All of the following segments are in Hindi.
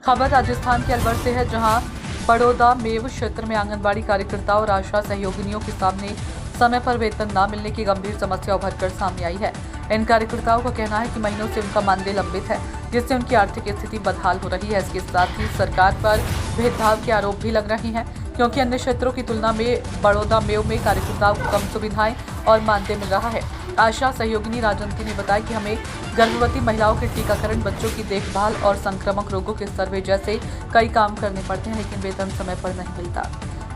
खबर राजस्थान के अलवर से है, जहां बड़ौदा मेव क्षेत्र में आंगनबाड़ी कार्यकर्ताओं और आशा सहयोगिनियों के सामने समय पर वेतन न मिलने की गंभीर समस्या उभरकर सामने आई है। इन कार्यकर्ताओं का कहना है कि महीनों से उनका मानदेय लंबित है, जिससे उनकी आर्थिक स्थिति बदहाल हो रही है। इसके साथ ही सरकार पर भेदभाव के आरोप भी लग रहे हैं, क्योंकि अन्य क्षेत्रों की तुलना में बड़ौदा मेव में कार्यकर्ताओं को कम सुविधाएं और मानदेय मिल रहा है। आशा सहयोगिनी राजंती ने बताया कि हमें गर्भवती महिलाओं के टीकाकरण, बच्चों की देखभाल और संक्रामक रोगों के सर्वे जैसे कई काम करने पड़ते हैं, लेकिन वेतन समय पर नहीं मिलता।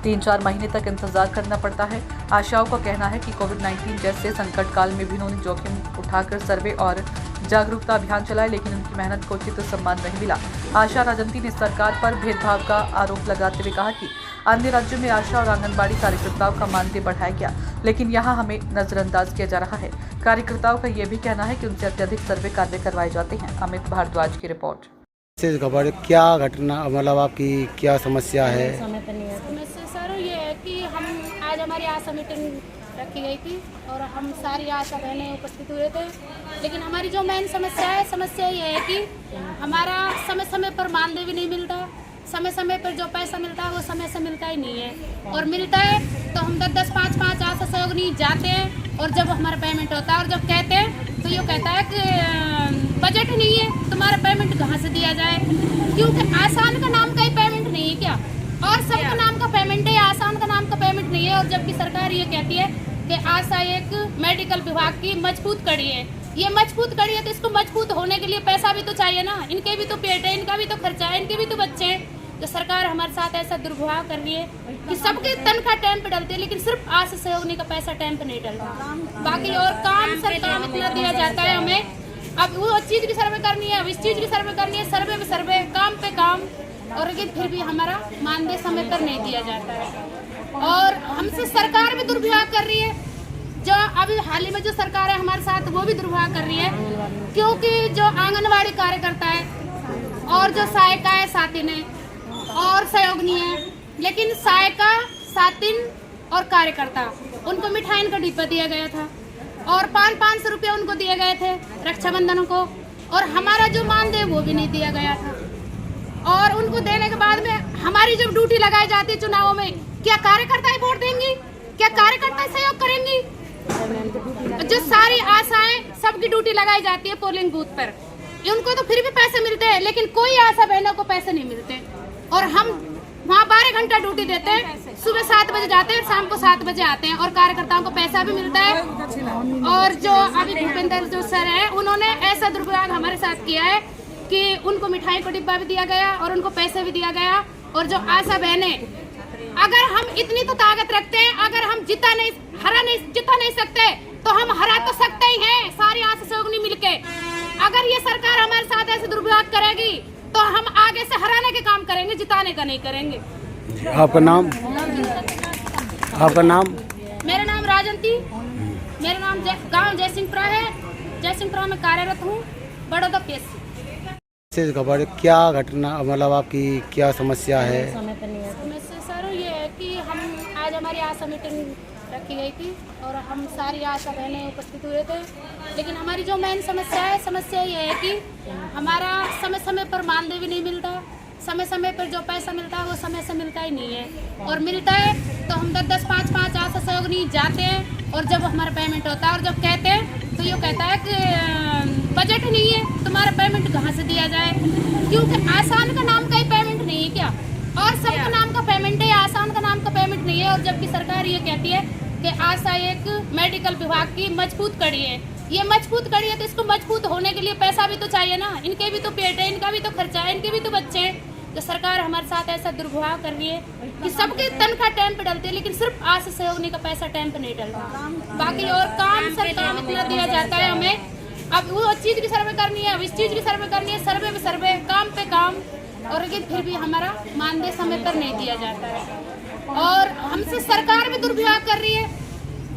3-4 महीने तक इंतजार करना पड़ता है। आशाओं का कहना है कि कोविड-19 जैसे संकट काल में भी उन्होंने जोखिम उठाकर सर्वे और जागरूकता अभियान चलाए, लेकिन उनकी मेहनत को उचित सम्मान नहीं मिला। आशा राजंती ने सरकार पर भेदभाव का आरोप लगाते हुए कहा कि अन्य राज्यों में आशा और आंगनबाड़ी कार्यकर्ताओं का मानदेय बढ़ाया गया, लेकिन यहाँ हमें नजरअंदाज किया जा रहा है। कार्यकर्ताओं का यह भी कहना है कि उनसे अत्यधिक सर्वे कार्य करवाए जाते हैं। अमित भारद्वाज की रिपोर्ट। खबर क्या घटना, मतलब आपकी क्या समस्या है? समस्या सर ये है कि आज हमारी आशा मीटिंग रखी गई थी और हम सारी आशा बहनें उपस्थित हुए थे, लेकिन हमारी जो मेन समस्या ये है कि हमारा समय समय पर मानदेय भी नहीं मिलता। समय समय पर जो पैसा मिलता है वो समय से मिलता ही नहीं है, और मिलता है तो हम 10-10, 5-5 आशा सहयोगिनी जाते हैं, और जब हमारा पेमेंट होता है और जब कहते हैं तो ये कहता है कि बजट नहीं है, तुम्हारा पेमेंट कहाँ से दिया जाए, क्योंकि आसान का नाम का ही पेमेंट नहीं है क्या, और सबका नाम का पेमेंट है, आसान का नाम का पेमेंट नहीं है। और जबकि सरकार ये कहती है कि आशा एक मेडिकल विभाग की मजबूत कड़ी है, ये मजबूत कड़ी है तो इसको मजबूत होने के लिए पैसा भी तो चाहिए ना, इनके भी तो पेट है, इनका भी तो खर्चा है, इनके भी तो बच्चे हैं। तो सरकार हमारे साथ ऐसा दुर्व्यवहार कर रही है कि सबके तनख्वाह टाइम पे डलती है, लेकिन सिर्फ आशा सहयोगिनी का पैसा टाइम पे नहीं डलता। बाकी और काम सर काम इतना दिया जाता है हमें, अब वो चीज़ की सर्वे करनी है, अब इस चीज़ की सर्वे करनी है, सर्वे पे सर्वे, काम पे काम, और लेकिन फिर भी हमारा मानदेय समय पर नहीं दिया जाता है। और हमसे सरकार भी दुर्व्यवहार कर रही है, जो अभी हाल ही में जो सरकार है हमारे साथ वो भी दुर्व्यवहार कर रही है, क्योंकि जो आंगनवाड़ी कार्यकर्ता है और जो सहायिका है, सातिन है और सहयोगिनी है, लेकिन सहायिका, सातिन और कार्यकर्ता उनको मिठाई का डिब्बा दिया गया था और 500 रुपये उनको दिए गए थे रक्षाबंधन को, और हमारा जो मानदेय वो भी नहीं दिया गया था। और उनको देने के बाद में हमारी जब ड्यूटी लगाई जाती है चुनावों में, क्या कार्यकर्ता ही वोट देंगी, क्या कार्यकर्ता सहयोग करेंगी? जो सारी आशाएं सबकी ड्यूटी लगाई जाती है पोलिंग बूथ पर, उनको तो फिर भी पैसे मिलते हैं, लेकिन कोई आशा बहनों को पैसे नहीं मिलते। और हम वहाँ 12 घंटा ड्यूटी देते हैं, सुबह 7 बजे जाते हैं, शाम को 7 बजे आते हैं, और कार्यकर्ताओं को पैसा भी मिलता है। और जो अभी भूपेंद्र जो सर है, उन्होंने ऐसा दुर्व्यवहार हमारे साथ किया है कि उनको मिठाई का डिब्बा भी दिया गया और उनको पैसे भी दिया गया। और जो आशा बहनें, अगर हम इतनी तो ताकत रखते हैं, अगर हम जिता नहीं सकते तो हम हरा तो सकते ही हैं, सारी आशा सहयोगिनी मिलके। अगर ये सरकार हमारे साथ ऐसे दुर्व्यवहार करेगी तो हम आगे से हराने के काम करेंगे, जिताने का नहीं करेंगे। आपका नाम? मेरा नाम राजंती, मेरा नाम गाँव जयसिंहपुरा है, जयसिंहपुरा में कार्यरत हूँ, बड़ौदा PSC। खबर क्या घटना, मतलब आपकी क्या समस्या है? समस्या सर ये है कि आज हमारी आशा मीटिंग रखी गई थी और हम सारी आशा बहनें उपस्थित हुए थे, लेकिन हमारी जो मेन समस्या ये है कि हमारा समय समय पर मानदेय भी नहीं मिलता। समय समय पर जो पैसा मिलता है वो समय से मिलता ही नहीं है, और मिलता है तो हम 10-10, 5-5 आशा सहयोगिनी जाते हैं, और जब हमारा पेमेंट होता है और जब कहते हैं तो ये कहता है कि बजट नहीं है, तुम्हारा पेमेंट कहाँ से दिया जाए, क्योंकि आसान का नाम का ही पेमेंट नहीं है क्या, और सबका नाम का पेमेंट है, आसान का नाम का पेमेंट नहीं है। और जबकि सरकार ये कहती है कि आशा एक मेडिकल विभाग की मजबूत कड़ी है, ये मजबूत कड़ी है तो इसको मजबूत होने के लिए पैसा भी तो चाहिए ना, इनके भी तो पेट है, इनका भी तो खर्चा है, इनके भी तो बच्चे हैं। तो सरकार हमारे साथ ऐसा दुर्व्यवहार कर रही है कि सबके तनख्वाह टाइम पे डलती है, लेकिन सिर्फ आशा सहयोगिनी का पैसा टाइम पे नहीं डलता। बाकी और काम सर काम इतना दिया जाता है हमें, अब वो चीज़ की सर्वे करनी है, अब इस चीज़ की सर्वे करनी है, सर्वे पे सर्वे, काम पे काम, और लेकिन फिर भी हमारा मानदेय समय पर नहीं दिया जाता है। और हमसे सरकार भी दुर्व्यवहार कर रही है,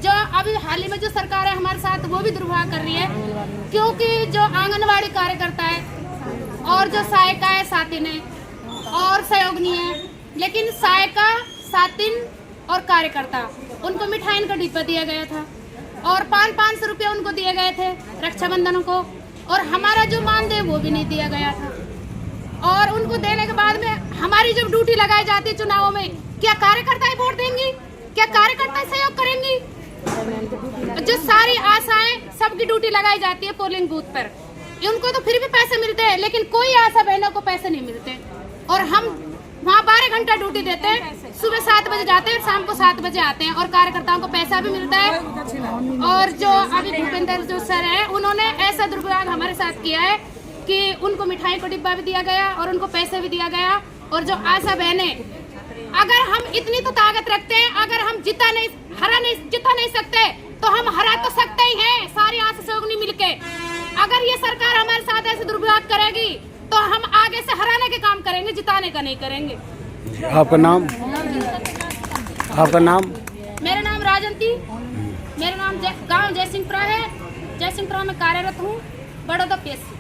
जो अभी हाल ही में जो सरकार है हमारे साथ वो भी दुर्व्यवहार कर रही है, क्योंकि जो आंगनवाड़ी कार्यकर्ता है और जो सहायिका है, सातिन है और सहयोगिनी है, लेकिन सहायिका, सातिन और कार्यकर्ता उनको मिठाई का डिब्बा दिया गया था और 500 रुपये उनको दिए गए थे रक्षाबंधन को, और हमारा जो मानदेय वो भी नहीं दिया गया था। और उनको देने के बाद में हमारी जब ड्यूटी लगाई जाती है चुनावों में, क्या कार्यकर्ता ही वोट देंगी? क्या कार्यकर्ता सहयोग करेंगी? जो सारी आशाएं सबकी ड्यूटी लगाई जाती है पोलिंग बूथ पर, उनको तो फिर भी पैसे मिलते हैं, लेकिन कोई आशा बहनों को पैसे नहीं मिलते। और हम वहाँ 12 घंटा ड्यूटी देते हैं, सुबह 7 बजे जाते हैं, शाम को 7 बजे आते हैं, और कार्यकर्ताओं को पैसा भी मिलता है। और जो अभी भूपेंद्र जो सर है, उन्होंने ऐसा दुर्व्यवहार हमारे साथ किया है कि उनको मिठाई का डिब्बा भी दिया गया और उनको पैसे भी दिया गया। और जो आशा बहनें, अगर हम इतनी तो ताकत रखते हैं, अगर हम जिता नहीं सकते तो हम हरा तो सकते ही हैं, सारी आशा सहयोगिनी मिलके। अगर ये सरकार हमारे साथ ऐसे दुर्व्यवहार करेगी तो हम आगे से हराने के काम करेंगे, जिताने का नहीं करेंगे। आपका नाम? आपका नाम? मेरा नाम राजंती, मेरा नाम गांव जयसिंहपुरा है। जयसिंहपुरा में कार्यरत हूँ, बड़ौदा पीएससी।